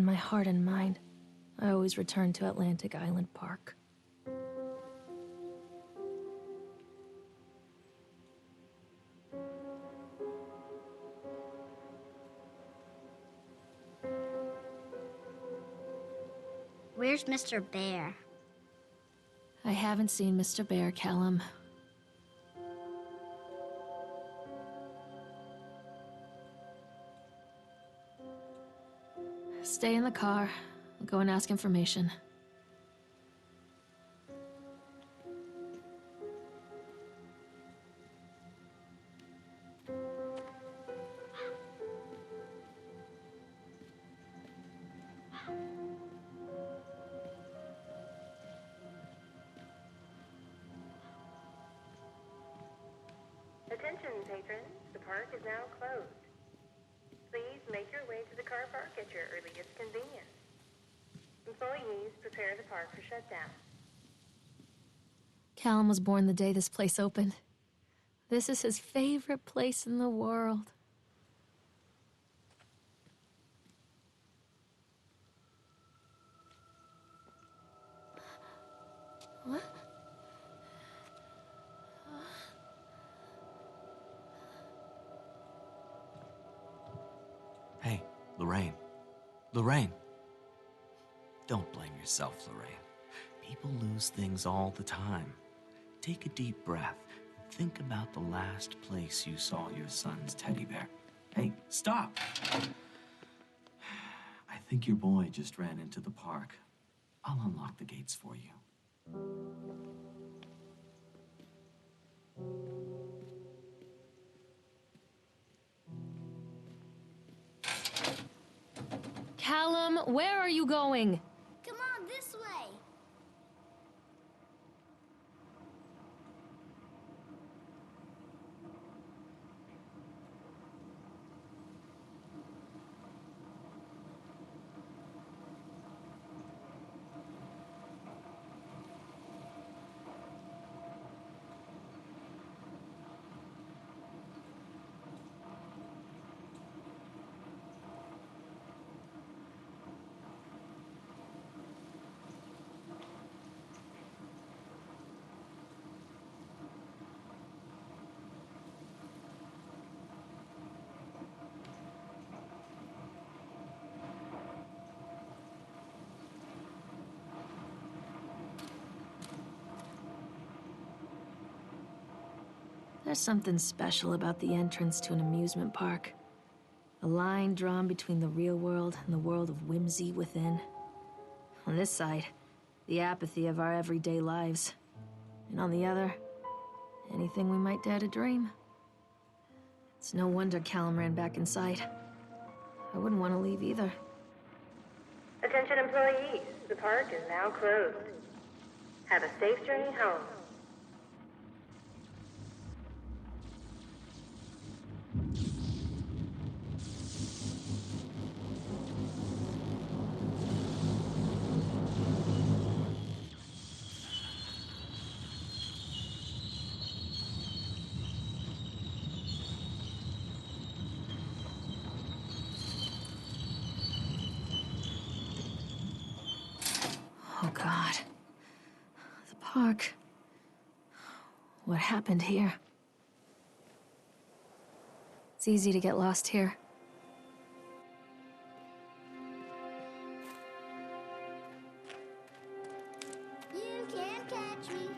In my heart and mind, I always return to Atlantic Island Park. Where's Mr. Bear? I haven't seen Mr. Bear, Callum. Stay in the car. I'll go and ask information. Attention, patrons. The park is now closed. Please make your way to the car park at your earliest convenience. Employees, prepare the park for shutdown. Callum was born the day this place opened. This is his favorite place in the world. What? Hey, Lorraine. Lorraine. Don't blame yourself, Lorraine. People lose things all the time. Take a deep breath and think about the last place you saw your son's teddy bear. Hey, stop! I think your boy just ran into the park. I'll unlock the gates for you. Callum, where are you going? Come on, this way. There's something special about the entrance to an amusement park. A line drawn between the real world and the world of whimsy within. On this side, the apathy of our everyday lives. And on the other, anything we might dare to dream. It's no wonder Callum ran back inside. I wouldn't want to leave either. Attention, employees. The park is now closed. Have a safe journey home. Oh, God. The park. What happened here? It's easy to get lost here. You can't catch me.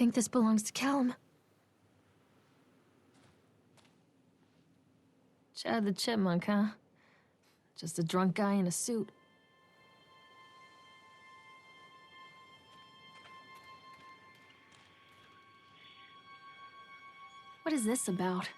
think this belongs to Callum. Chad the Chipmunk, huh? Just a drunk guy in a suit. What is this about?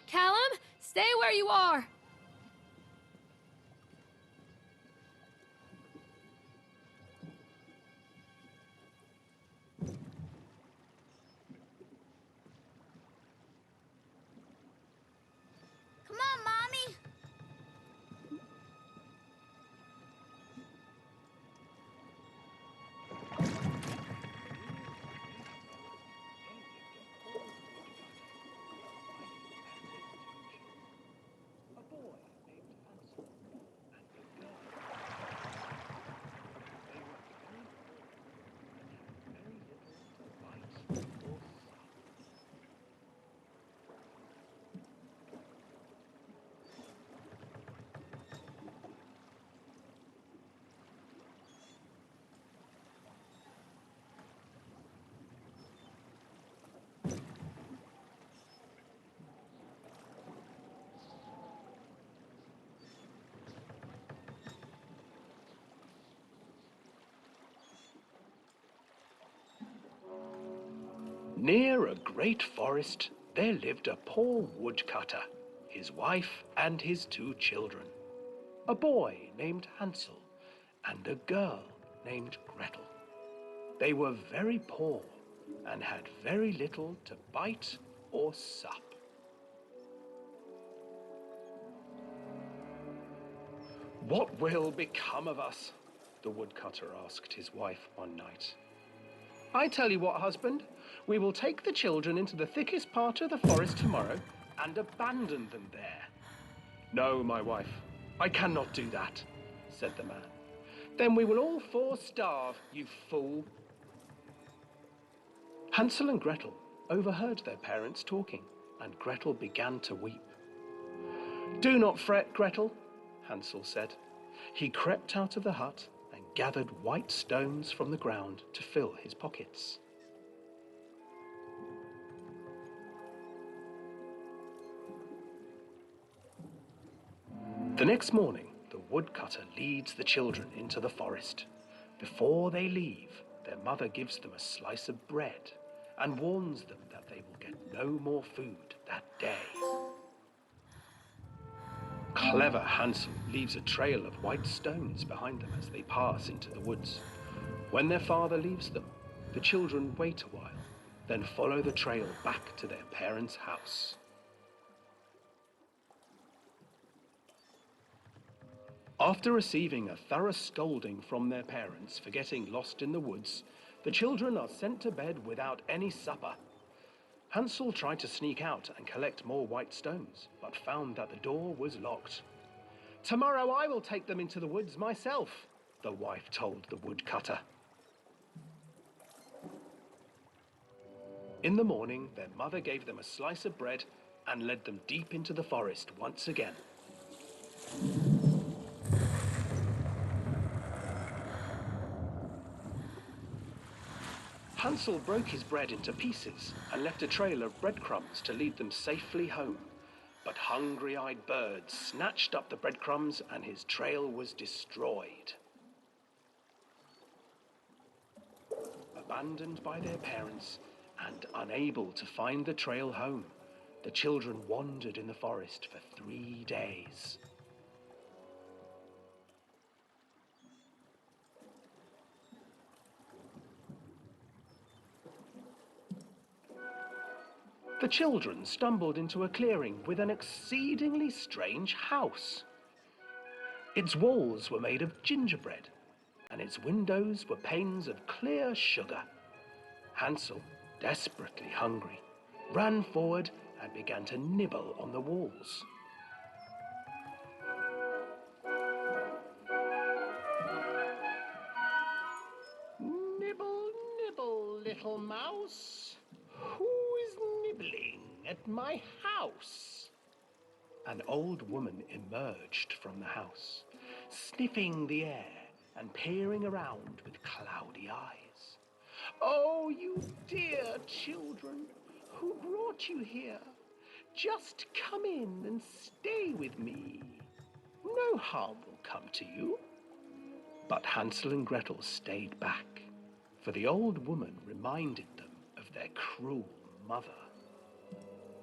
Callum, stay where you are! Come on, Mommy. Near a great forest, there lived a poor woodcutter, his wife and his 2 children, a boy named Hansel and a girl named Gretel. They were very poor and had very little to bite or sup. "What will become of us?" the woodcutter asked his wife one night. "I tell you what, husband, we will take the children into the thickest part of the forest tomorrow and abandon them there." "No, my wife, I cannot do that," said the man. "Then we will all 4 starve, you fool." Hansel and Gretel overheard their parents talking, and Gretel began to weep. "Do not fret, Gretel," Hansel said. He crept out of the hut and gathered white stones from the ground to fill his pockets. The next morning, the woodcutter leads the children into the forest. Before they leave, their mother gives them a slice of bread and warns them that they will get no more food that day. Clever Hansel leaves a trail of white stones behind them as they pass into the woods. When their father leaves them, the children wait a while, then follow the trail back to their parents' house. After receiving a thorough scolding from their parents for getting lost in the woods, the children are sent to bed without any supper. Hansel tried to sneak out and collect more white stones, but found that the door was locked. "Tomorrow I will take them into the woods myself," the wife told the woodcutter. In the morning, their mother gave them a slice of bread and led them deep into the forest once again. Hansel broke his bread into pieces and left a trail of breadcrumbs to lead them safely home. But hungry-eyed birds snatched up the breadcrumbs and his trail was destroyed. Abandoned by their parents and unable to find the trail home, the children wandered in the forest for 3 days. The children stumbled into a clearing with an exceedingly strange house. Its walls were made of gingerbread, and its windows were panes of clear sugar. Hansel, desperately hungry, ran forward and began to nibble on the walls. Nibble, nibble, little mouse. Who is nibbling at my house? An old woman emerged from the house, sniffing the air and peering around with cloudy eyes. Oh, you dear children, who brought you here? Just come in and stay with me. No harm will come to you. But Hansel and Gretel stayed back, for the old woman reminded them of their cruel mother.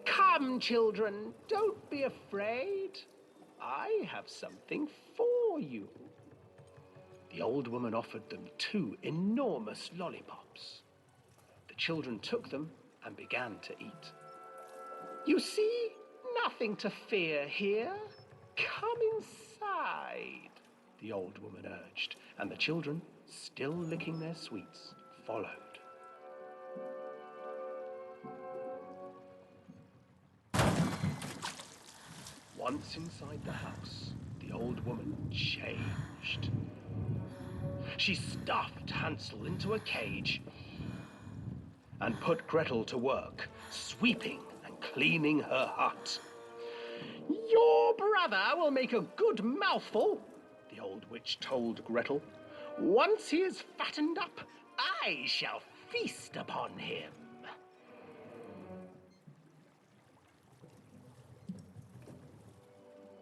Come, children, don't be afraid. I have something for you. The old woman offered them 2 enormous lollipops. The children took them and began to eat. You see, nothing to fear here. Come inside, the old woman urged, and the children, still licking their sweets, followed. Once inside the house, the old woman changed. She stuffed Hansel into a cage and put Gretel to work, sweeping and cleaning her hut. Your brother will make a good mouthful, the old witch told Gretel. Once he is fattened up, I shall feast upon him.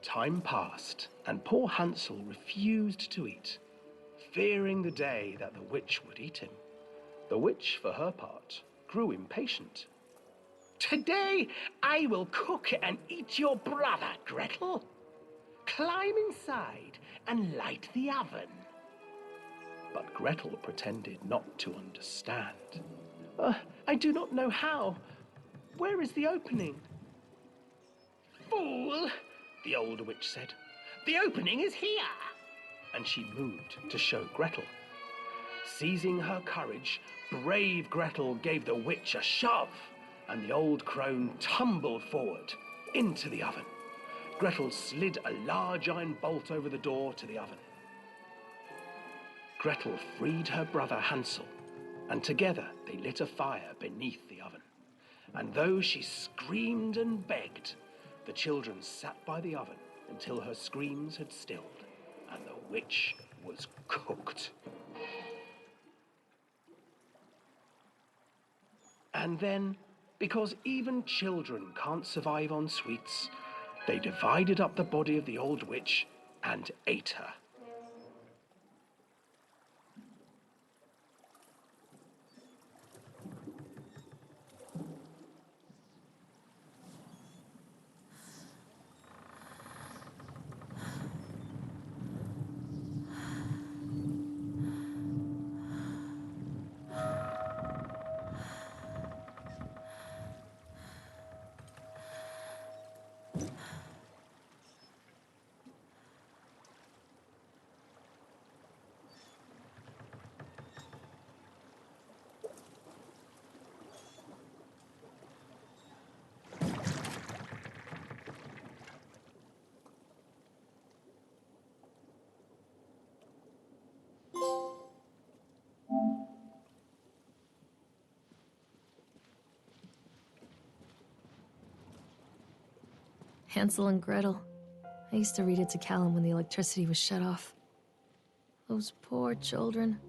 Time passed, and poor Hansel refused to eat, fearing the day that the witch would eat him. The witch, for her part, grew impatient. Today I will cook and eat your brother, Gretel. Climb inside and light the oven. But Gretel pretended not to understand. I do not know how. Where is the opening? Fool, the old witch said. The opening is here. And she moved to show Gretel. Seizing her courage, brave Gretel gave the witch a shove, and the old crone tumbled forward into the oven. Gretel slid a large iron bolt over the door to the oven. Gretel freed her brother Hansel, and together they lit a fire beneath the oven. And though she screamed and begged, the children sat by the oven until her screams had stilled, and the witch was cooked. And then, because even children can't survive on sweets, they divided up the body of the old witch and ate her. Hansel and Gretel. I used to read it to Callum when the electricity was shut off. Those poor children.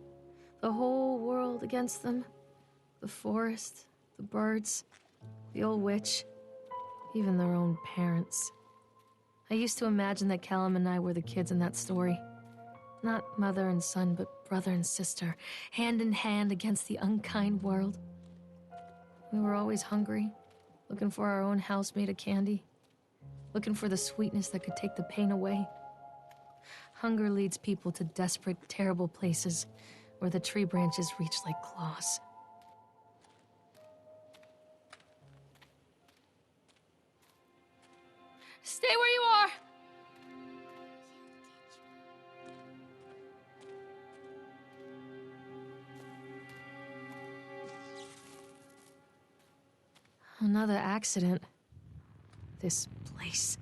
The whole world against them. The forest, the birds, the old witch, even their own parents. I used to imagine that Callum and I were the kids in that story. Not mother and son, but brother and sister, hand in hand against the unkind world. We were always hungry, looking for our own house made of candy, looking for the sweetness that could take the pain away. Hunger leads people to desperate, terrible places where the tree branches reach like claws. Stay where you are! Another accident. This place.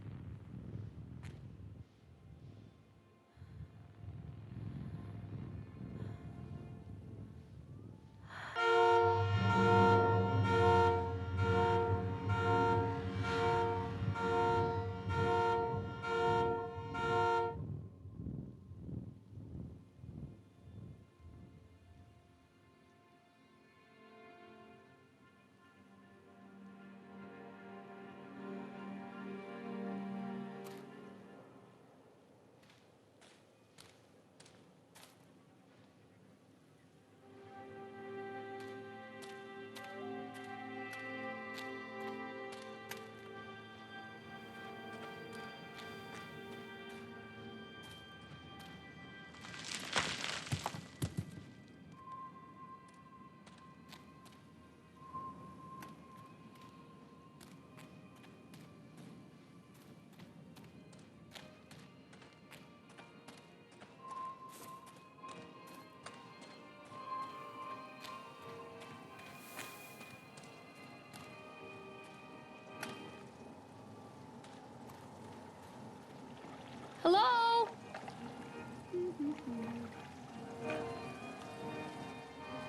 Hello?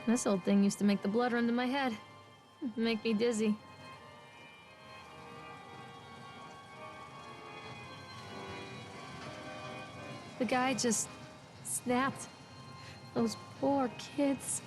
This old thing used to make the blood run to my head. Make me dizzy. The guy just snapped. Those poor kids.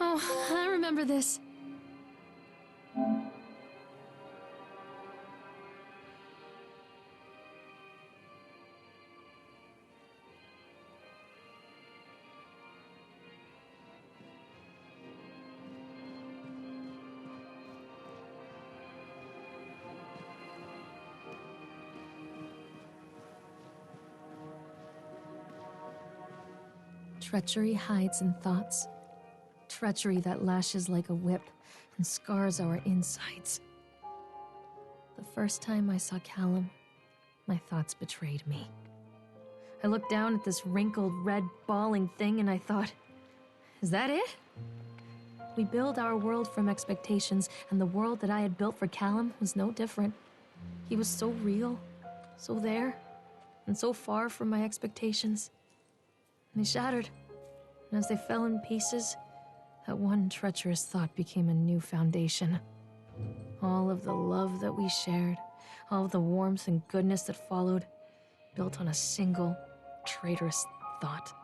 Oh, I remember this. Treachery hides in thoughts. Treachery that lashes like a whip and scars our insides. The first time I saw Callum, my thoughts betrayed me. I looked down at this wrinkled, red, bawling thing and I thought, is that it? We build our world from expectations, and the world that I had built for Callum was no different. He was so real, so there, and so far from my expectations. And they shattered, and as they fell in pieces, that one treacherous thought became a new foundation. All of the love that we shared, all of the warmth and goodness that followed, built on a single, traitorous thought.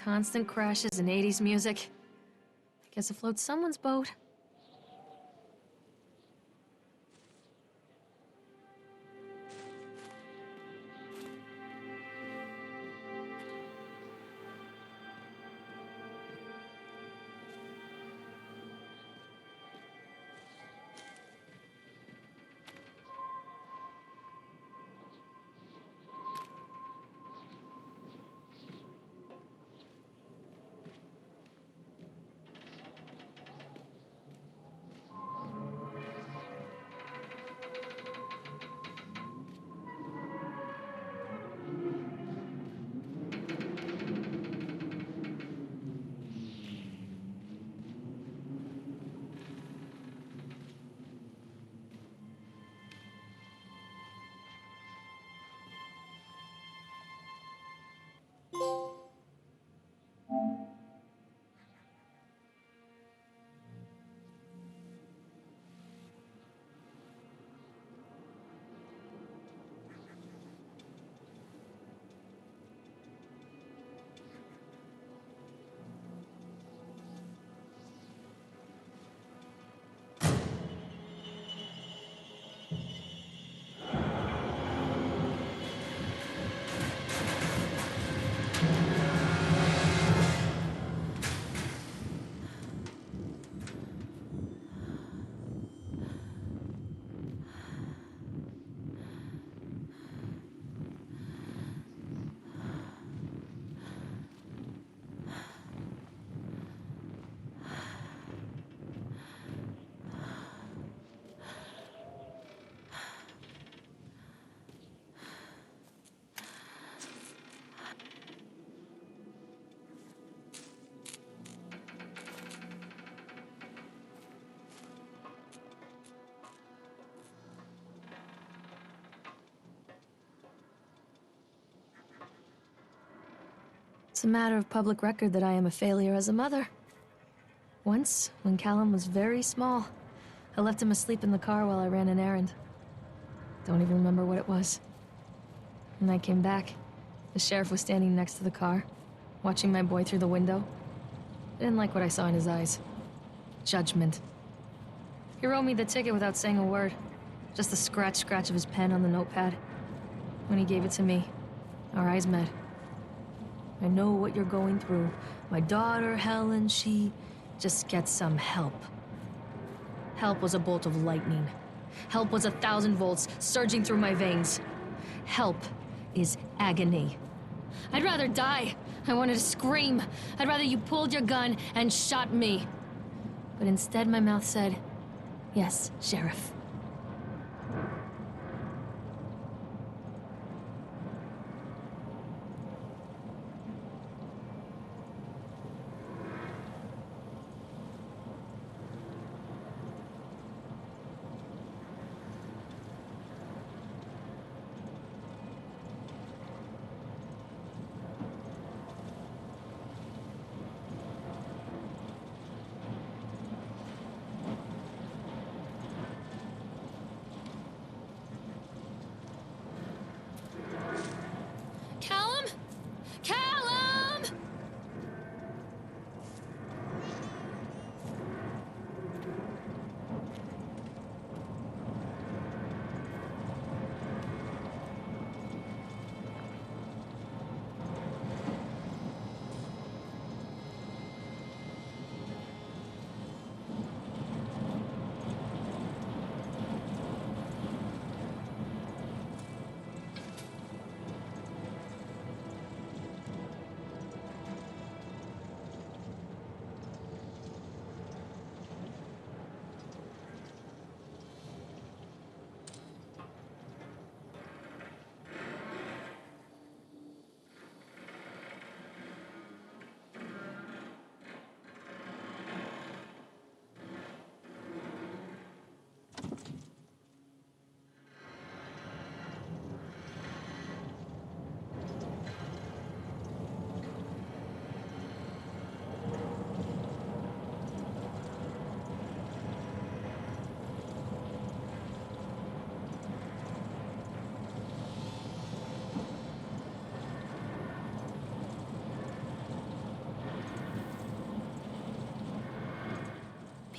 Constant crashes and 80s music. I guess it floats someone's boat. It's a matter of public record that I am a failure as a mother. Once, when Callum was very small, I left him asleep in the car while I ran an errand. Don't even remember what it was. When I came back, the sheriff was standing next to the car, watching my boy through the window. I didn't like what I saw in his eyes. Judgment. He wrote me the ticket without saying a word. Just the scratch of his pen on the notepad. When he gave it to me, our eyes met. I know what you're going through. My daughter, Helen, she just gets some help. Help was a bolt of lightning. Help was 1,000 volts surging through my veins. Help is agony. I'd rather die. I wanted to scream. I'd rather you pulled your gun and shot me. But instead my mouth said, "Yes, Sheriff."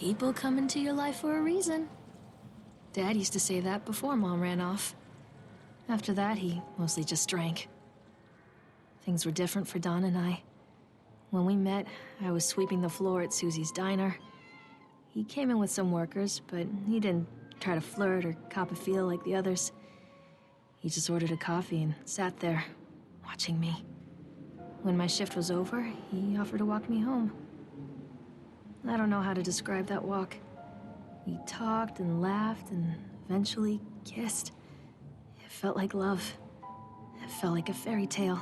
People come into your life for a reason. Dad used to say that before Mom ran off. After that, he mostly just drank. Things were different for Don and I. When we met, I was sweeping the floor at Susie's diner. He came in with some workers, but he didn't try to flirt or cop a feel like the others. He just ordered a coffee and sat there, watching me. When my shift was over, he offered to walk me home. I don't know how to describe that walk. We talked and laughed and eventually kissed. It felt like love. It felt like a fairy tale.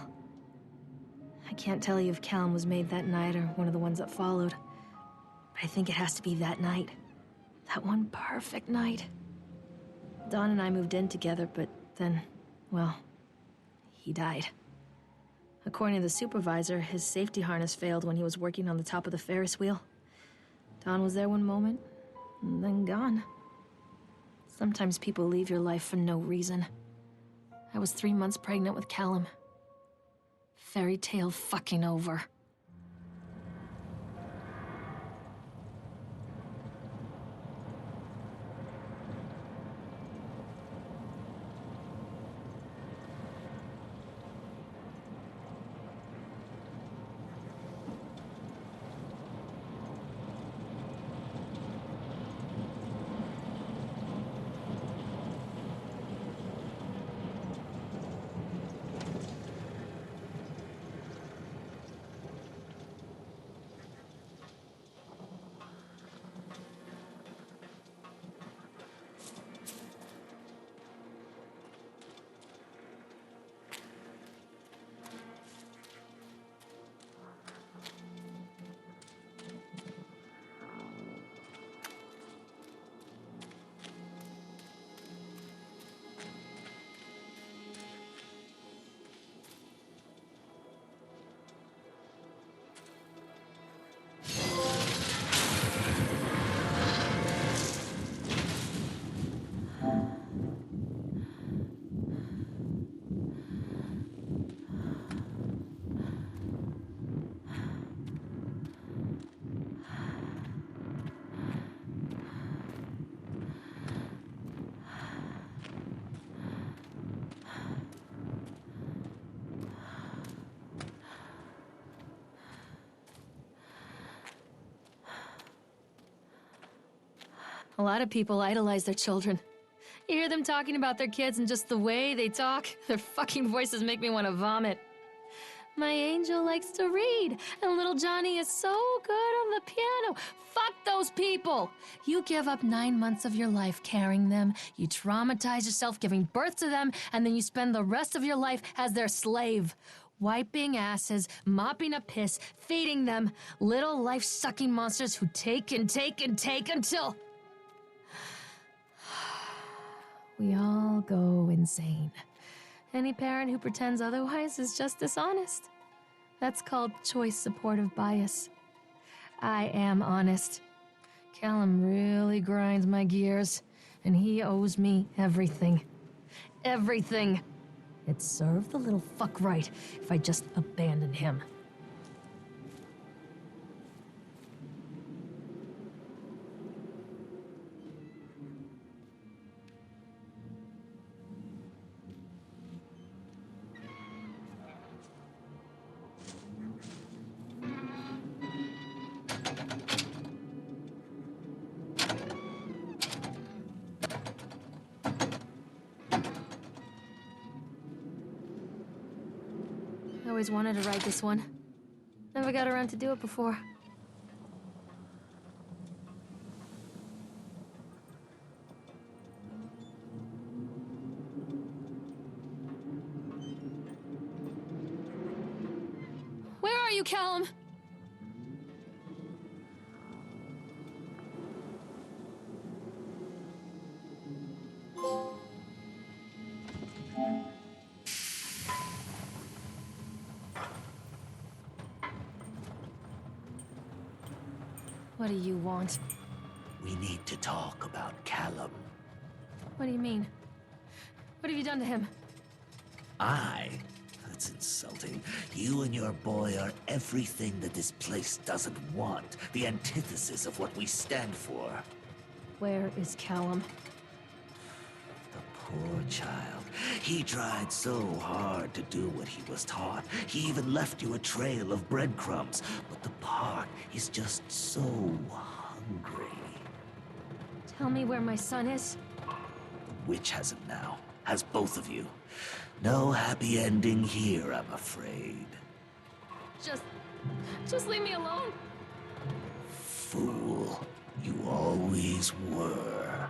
I can't tell you if Callum was made that night or one of the ones that followed. But I think it has to be that night. That one perfect night. Don and I moved in together, but then, well, he died. According to the supervisor, his safety harness failed when he was working on the top of the Ferris wheel. Don was there one moment, and then gone. Sometimes people leave your life for no reason. I was 3 months pregnant with Callum. Fairy tale fucking over. A lot of people idolize their children. You hear them talking about their kids and just the way they talk, their fucking voices make me want to vomit. My angel likes to read, and little Johnny is so good on the piano. Fuck those people! You give up 9 months of your life carrying them, you traumatize yourself giving birth to them, and then you spend the rest of your life as their slave. Wiping asses, mopping up piss, feeding them, little life-sucking monsters who take and take and take until... we all go insane. Any parent who pretends otherwise is just dishonest. That's called choice supportive bias. I am honest. Callum really grinds my gears, and he owes me everything. Everything. It'd serve the little fuck right if I just abandoned him. I always wanted to ride this one. Never got around to do it before. Where are you, Callum? What do you want? We need to talk about Callum. What do you mean? What have you done to him? I That's insulting. You and your boy are everything that this place doesn't want. The antithesis of what we stand for. Where is Callum? The poor child. He tried so hard to do what he was taught. He even left you a trail of breadcrumbs. But the park is just so hungry. Tell me where my son is. The witch has him now. Has both of you. No happy ending here, I'm afraid. Just leave me alone. Fool. You always were.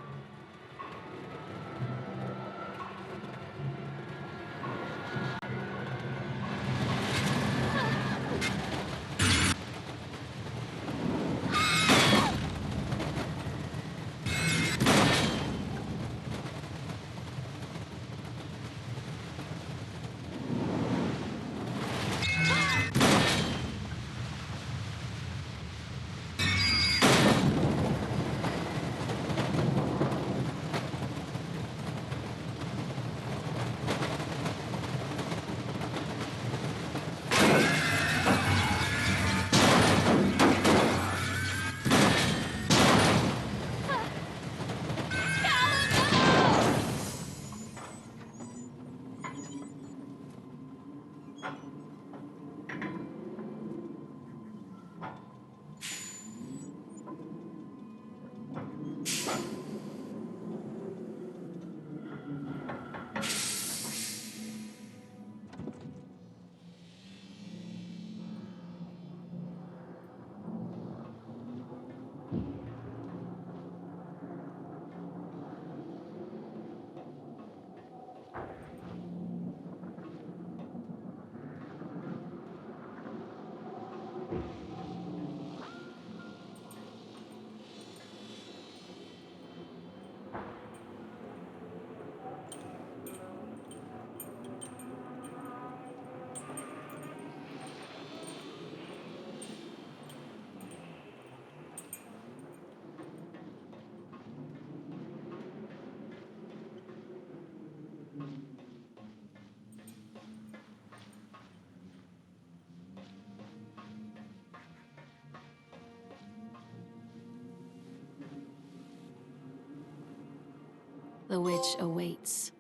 The witch awaits.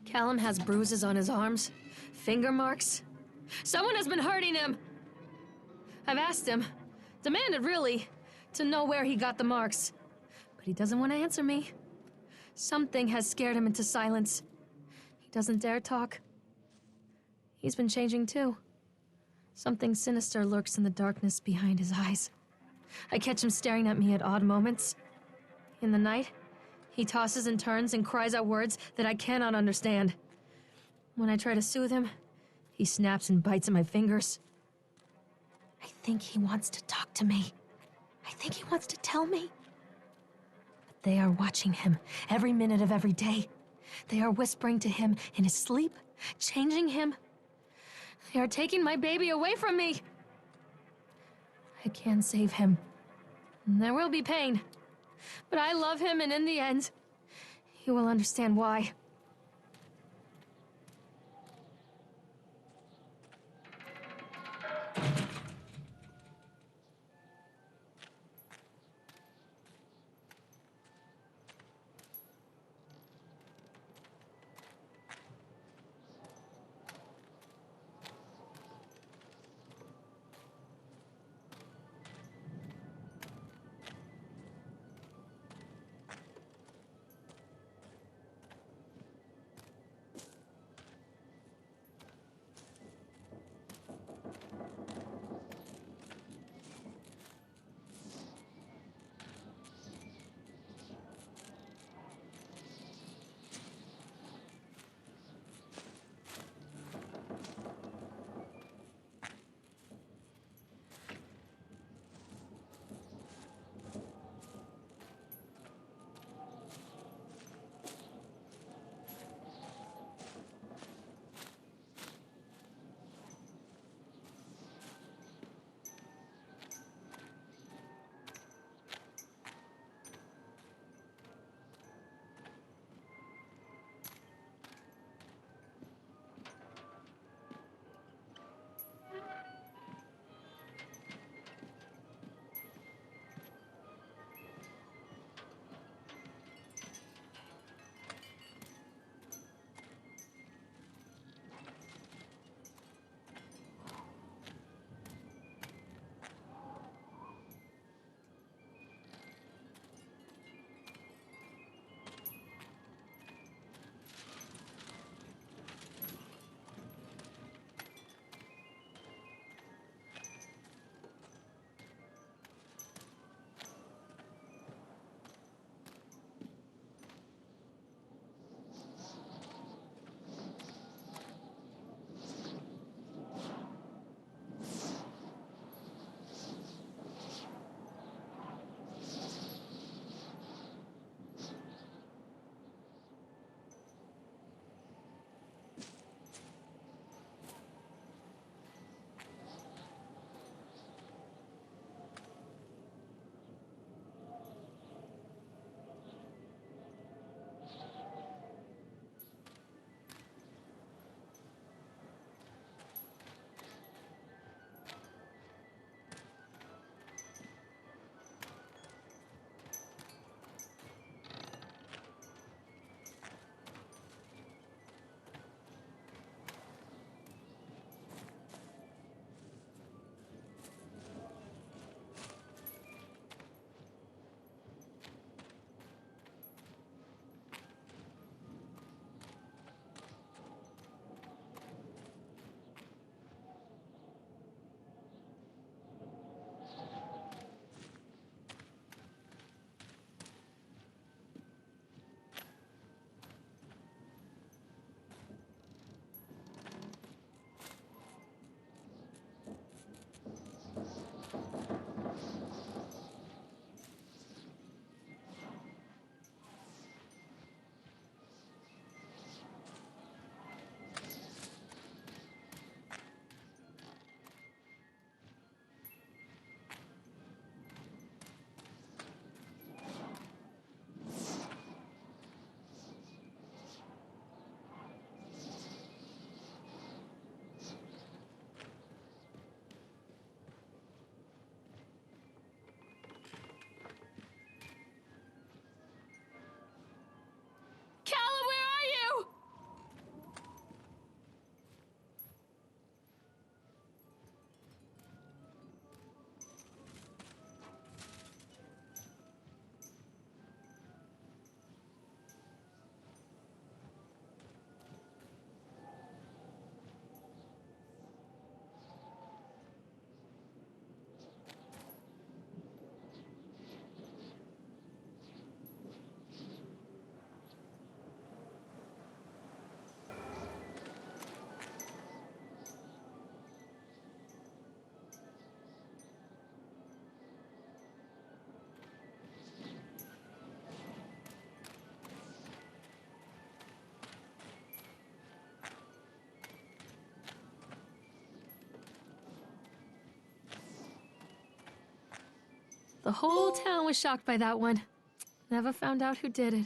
Callum has bruises on his arms, finger marks. Someone has been hurting him. I've asked him, demanded really, to know where he got the marks. But he doesn't want to answer me. Something has scared him into silence. He doesn't dare talk. He's been changing too. Something sinister lurks in the darkness behind his eyes. I catch him staring at me at odd moments. In the night, he tosses and turns and cries out words that I cannot understand. When I try to soothe him, he snaps and bites at my fingers. I think he wants to talk to me. I think he wants to tell me. But they are watching him every minute of every day. They are whispering to him in his sleep, changing him. They are taking my baby away from me. I can save him. There will be pain. But I love him, and in the end, he will understand why. The whole town was shocked by that one. Never found out who did it.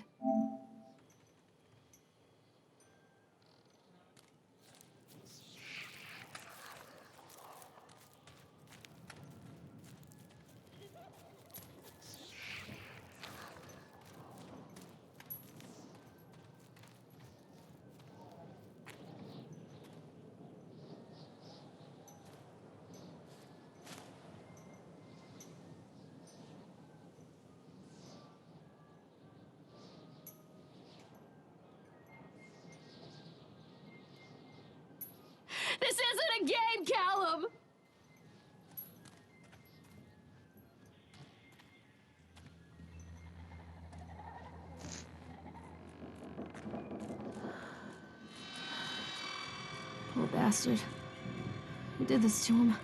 This isn't a game, Callum! Poor bastard. Who did this to him?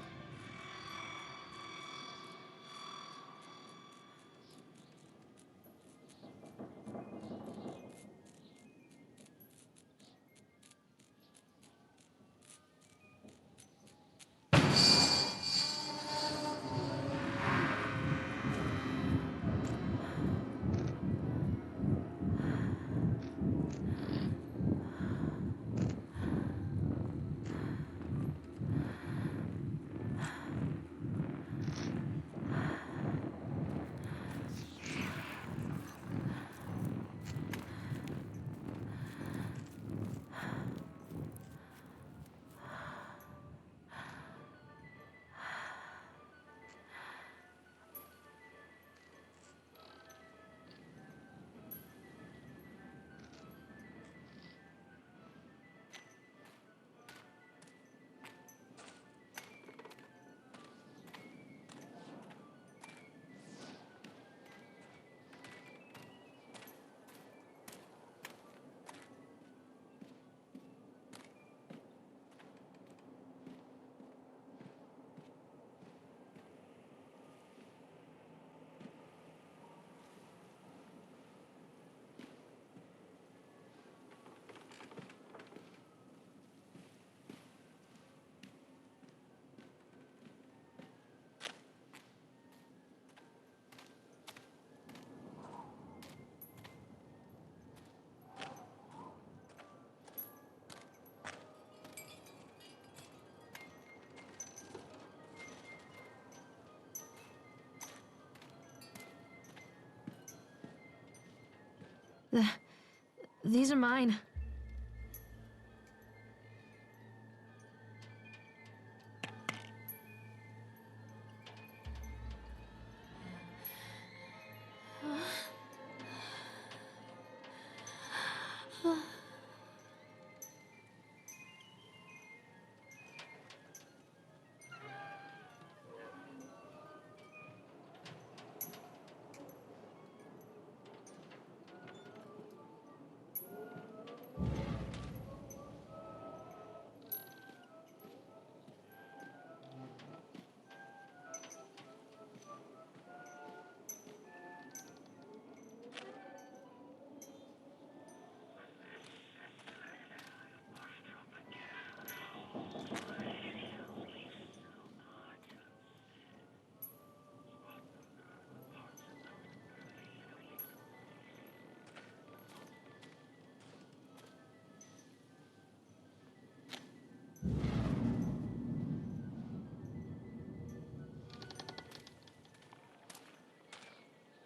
These are mine.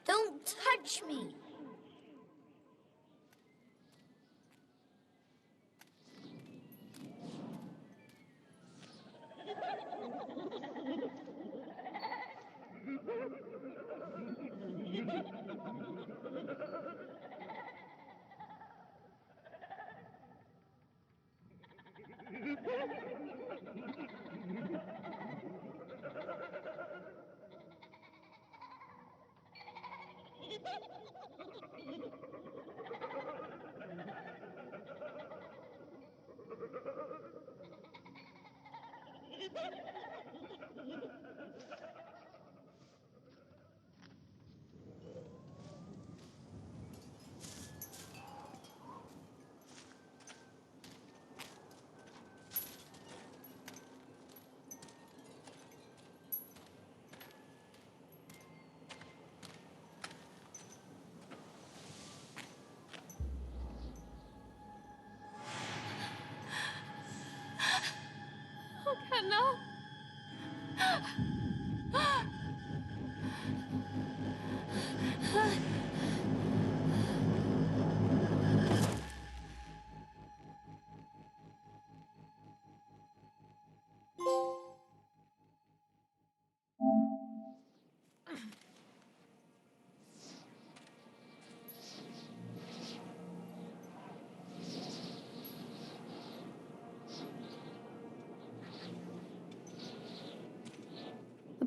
Don't touch me!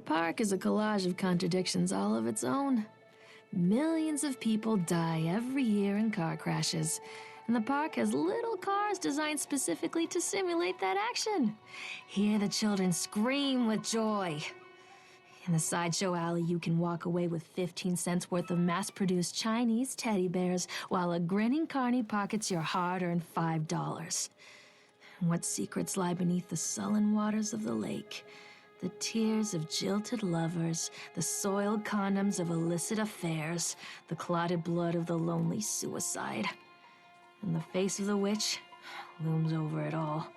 park is a collage of contradictions all of its own. Millions of people die every year in car crashes, and the park has little cars designed specifically to simulate that action. Hear the children scream with joy. In the sideshow alley, you can walk away with 15 cents worth of mass-produced Chinese teddy bears while a grinning carny pockets your hard-earned $5. What secrets lie beneath the sullen waters of the lake? The tears of jilted lovers, the soiled condoms of illicit affairs, the clotted blood of the lonely suicide. And the face of the witch looms over it all.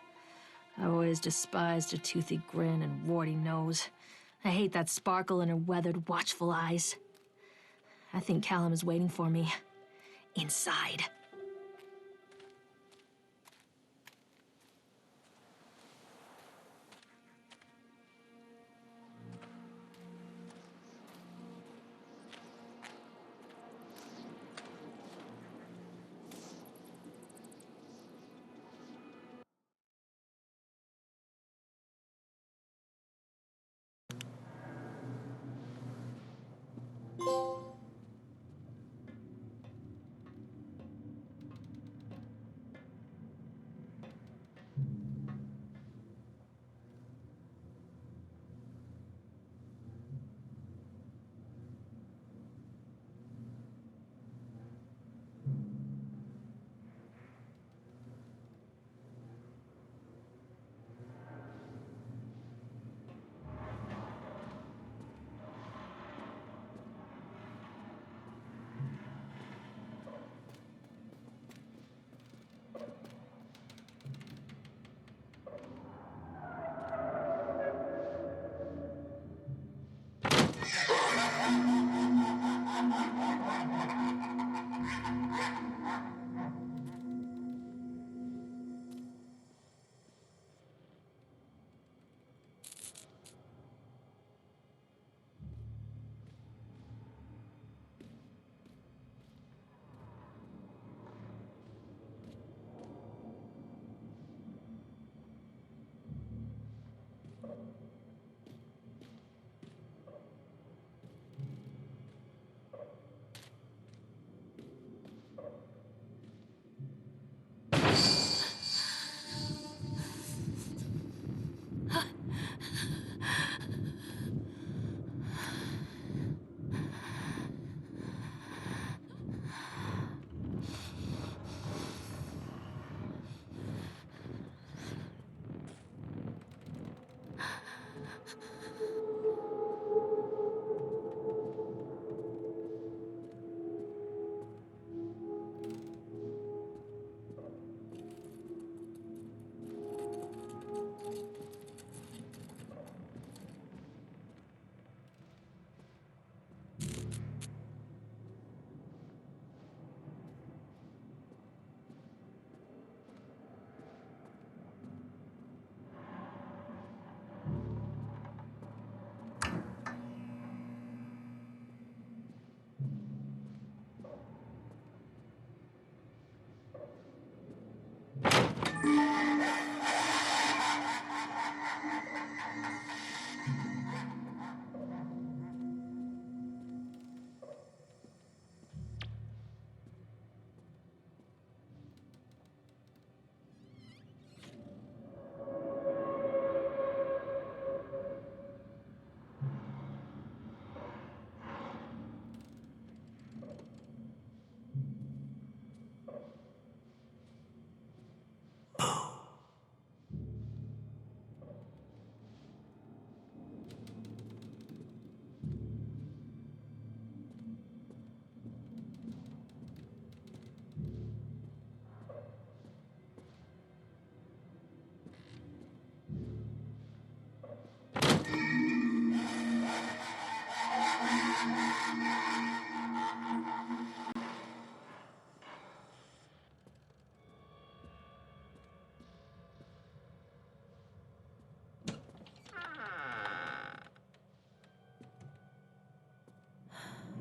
I've always despised her toothy grin and warty nose. I hate that sparkle in her weathered, watchful eyes. I think Callum is waiting for me. Inside.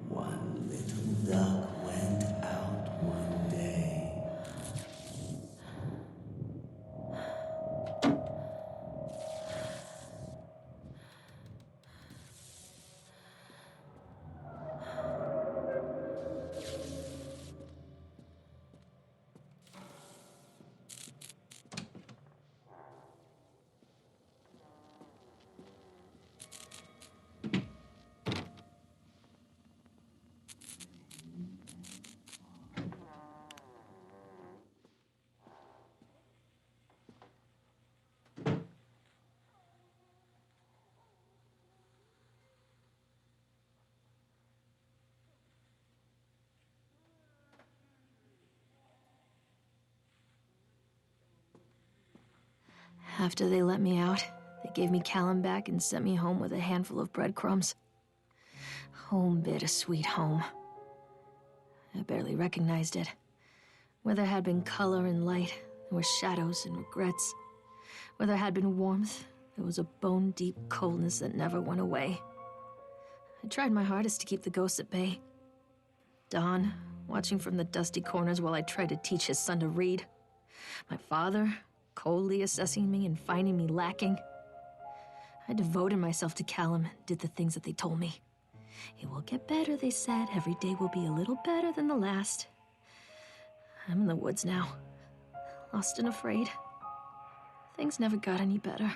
One little duck went out one day. After they let me out, they gave me Callum back and sent me home with a handful of breadcrumbs. Home, bittersweet home. I barely recognized it. Where there had been color and light, there were shadows and regrets. Where there had been warmth, there was a bone-deep coldness that never went away. I tried my hardest to keep the ghosts at bay. Don, watching from the dusty corners while I tried to teach his son to read. My father, coldly assessing me and finding me lacking. I devoted myself to Callum and did the things that they told me. It will get better, they said. Every day will be a little better than the last. I'm in the woods now, lost and afraid. Things never got any better.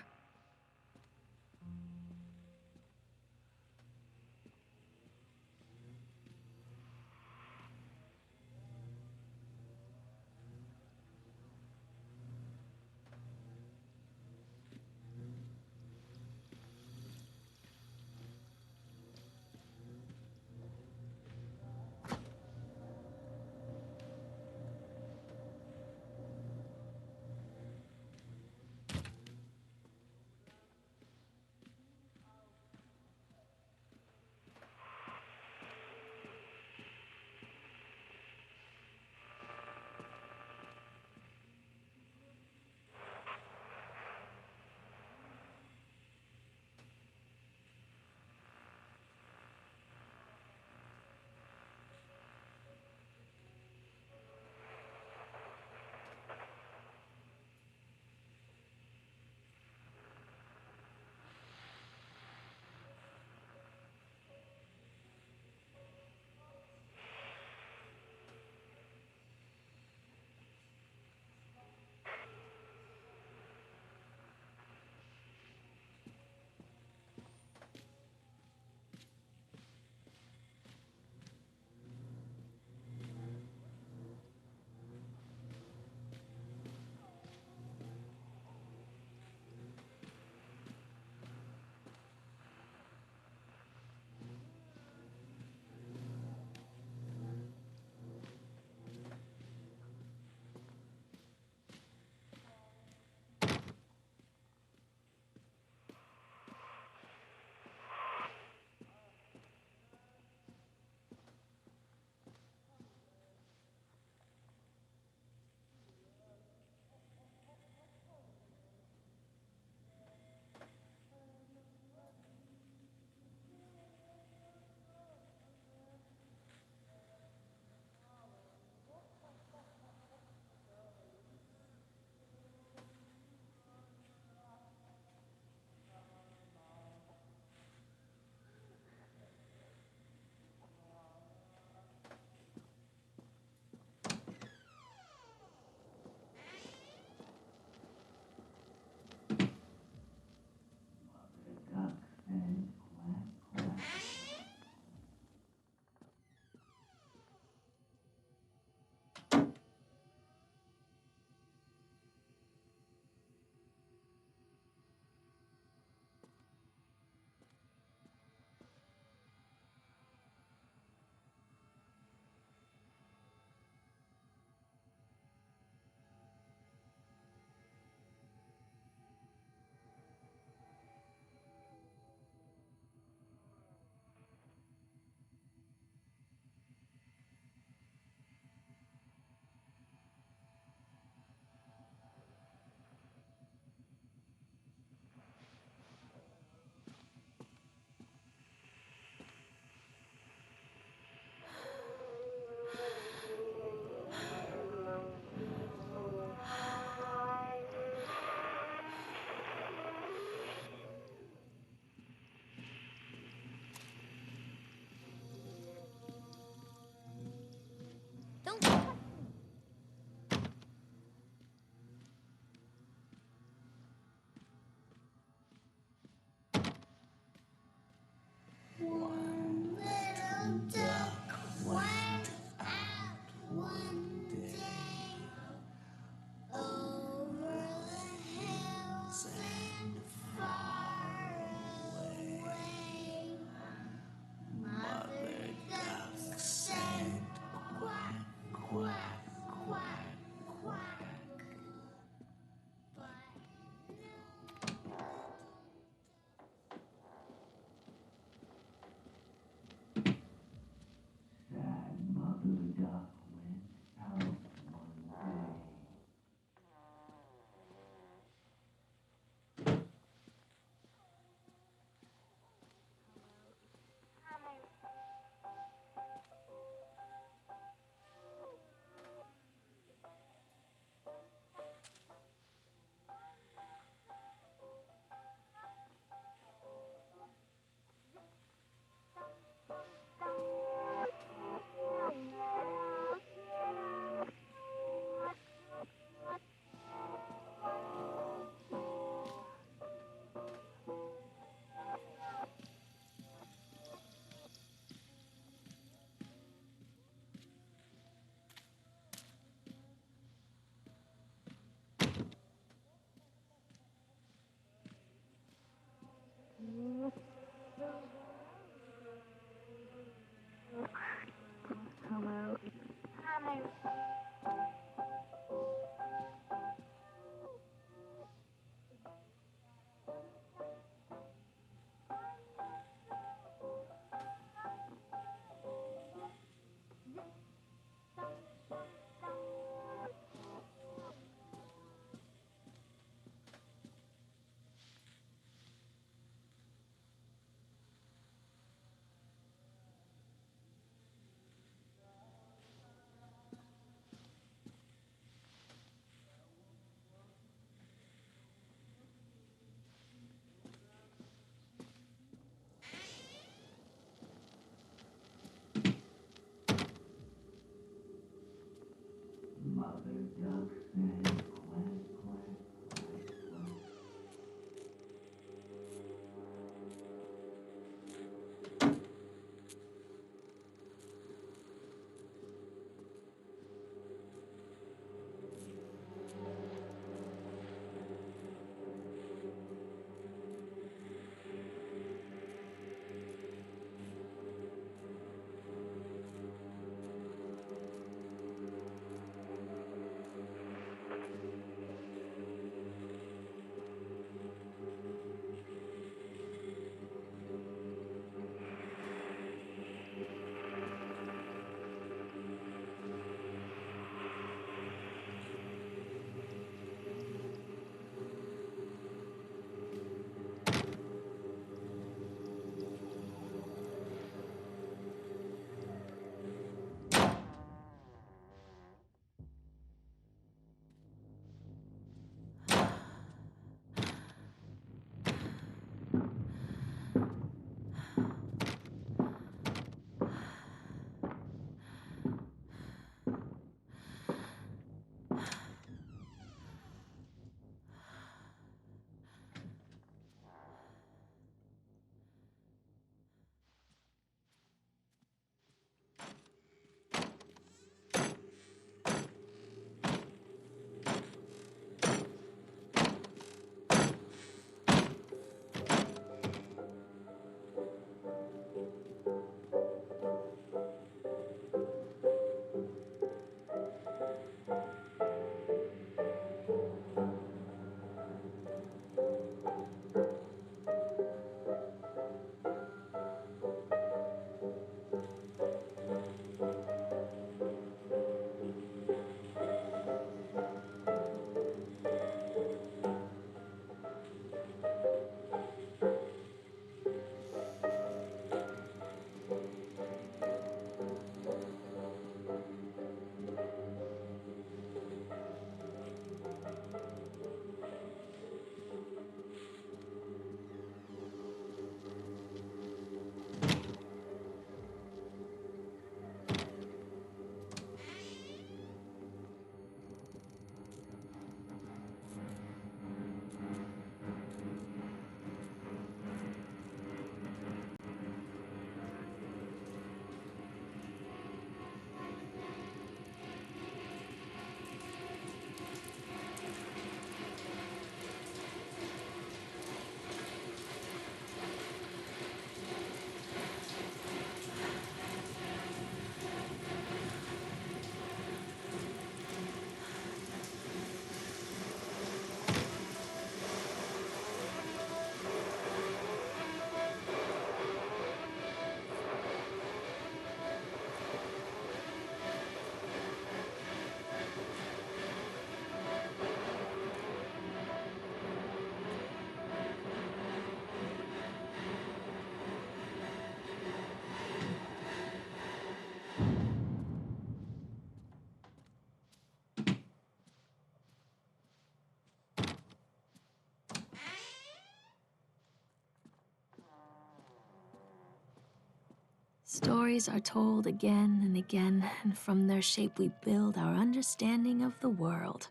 Stories are told again and again, and from their shape we build our understanding of the world.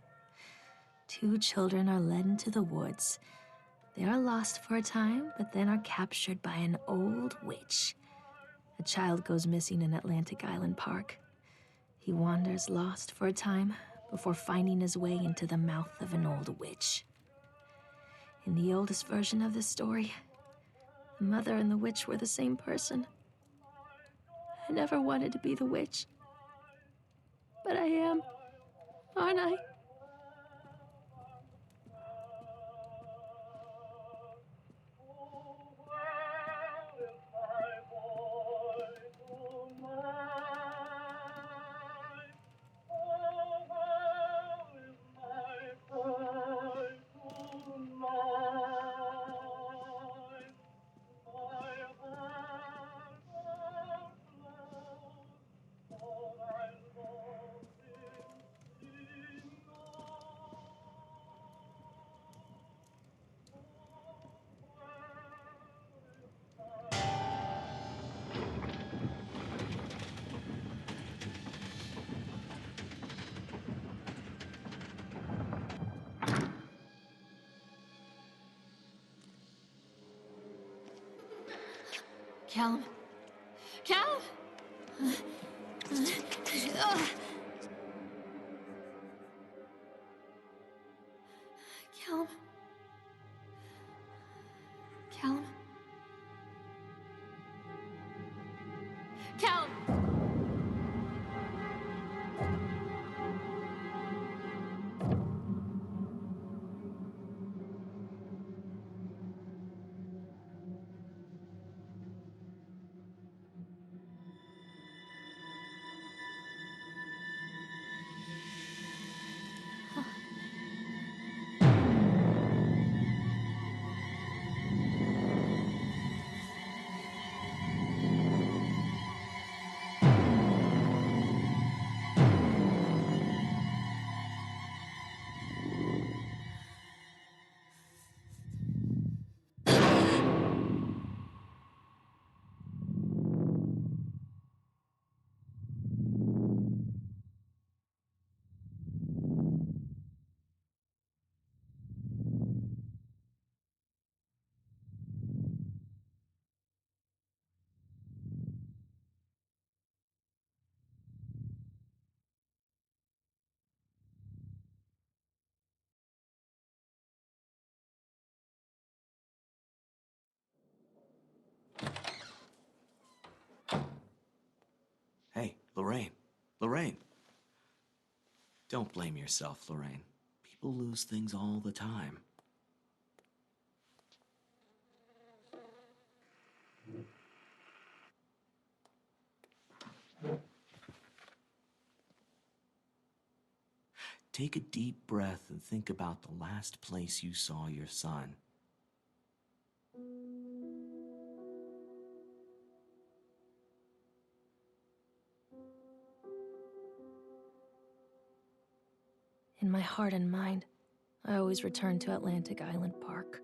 Two children are led into the woods. They are lost for a time, but then are captured by an old witch. A child goes missing in Atlantic Island Park. He wanders lost for a time before finding his way into the mouth of an old witch. In the oldest version of this story, the mother and the witch were the same person. I never wanted to be the witch. But I am, aren't I? Callum? Callum? Callum? Callum? Callum! Hey, Lorraine. Lorraine. Don't blame yourself, Lorraine. People lose things all the time. Take a deep breath and think about the last place you saw your son. In my heart and mind, I always return to Atlantic Island Park.